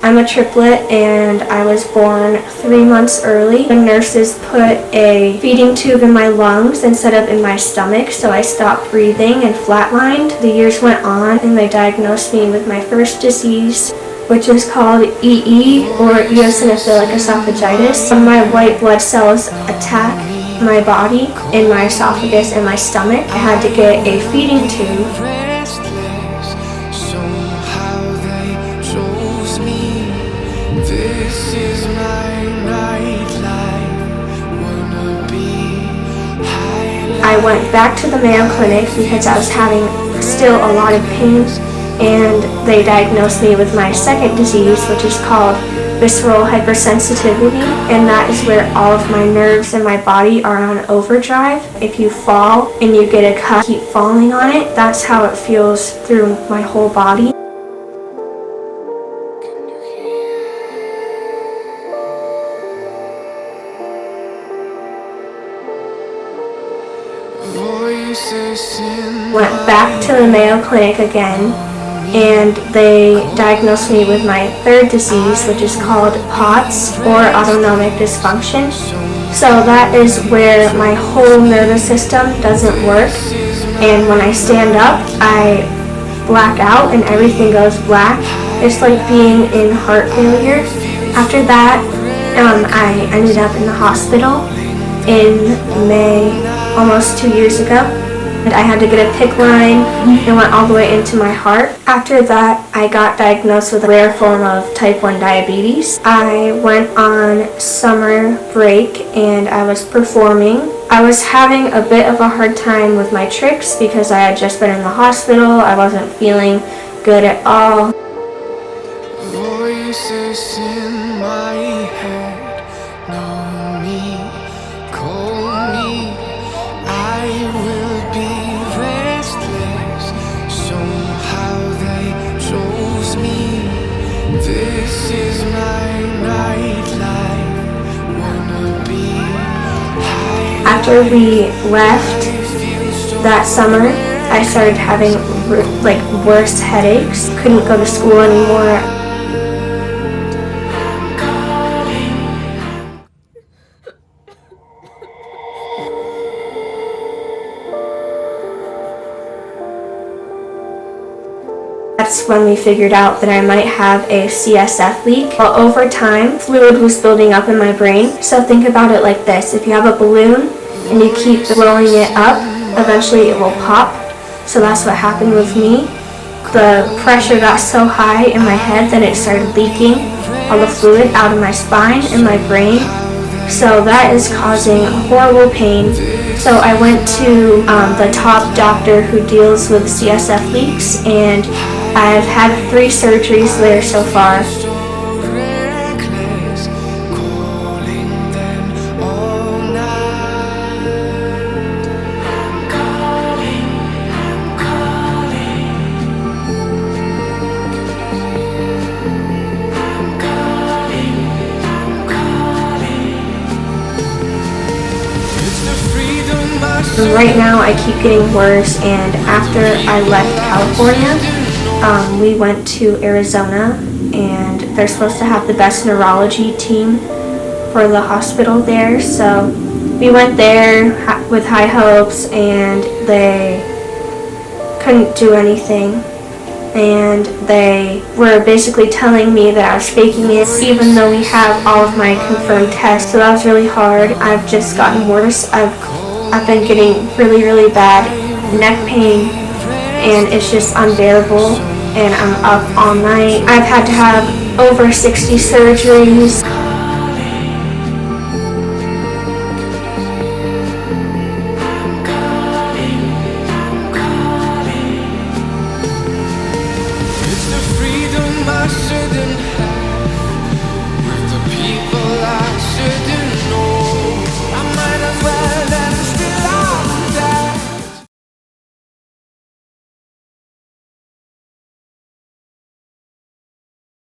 I'm a triplet and I was born 3 months early. The nurses put a feeding tube in my lungs instead of in my stomach, so I stopped breathing and flatlined. The years went on and they diagnosed me with my first disease, which is called EE, or eosinophilic esophagitis. My white blood cells attack my body, in my esophagus and my stomach. I had to get a feeding tube. I went back to the Mayo Clinic because I was having still a lot of pain, and they diagnosed me with my second disease, which is called visceral hypersensitivity, and that is where all of my nerves in my body are on overdrive. If you fall and you get a cut, keep falling on it. That's how it feels through my whole body. Went back to the Mayo Clinic again, and they diagnosed me with my third disease, which is called POTS, or autonomic dysfunction. So that is where my whole nervous system doesn't work, and when I stand up, I black out and everything goes black. It's like being in heart failure. After that, I ended up in the hospital in May, almost 2 years ago. I had to get a PICC line and went all the way into my heart. After that, I got diagnosed with a rare form of type 1 diabetes. I went on summer break and I was performing. I was having a bit of a hard time with my tricks because I had just been in the hospital. I wasn't feeling good at all. Voices in my head know me, call me. I will be restless. Somehow they chose me. This is my nightlife. Wanna be high. After we left that summer, I started having worse headaches. Couldn't go to school anymore. That's when we figured out that I might have a CSF leak. Well, over time, fluid was building up in my brain. So think about it like this. If you have a balloon and you keep blowing it up, eventually it will pop. So that's what happened with me. The pressure got so high in my head that it started leaking all the fluid out of my spine and my brain. So that is causing horrible pain. So I went to the top doctor who deals with CSF leaks, and I've had 3 surgeries there so far. Right now I keep getting worse, and after I left California, we went to Arizona, and they're supposed to have the best neurology team for the hospital there. So we went there with high hopes, and they couldn't do anything. And they were basically telling me that I was faking it, even though we have all of my confirmed tests. So that was really hard. I've just gotten worse. I've been getting really, really bad neck pain, and it's just unbearable, and I'm up all night. I've had to have over 60 surgeries.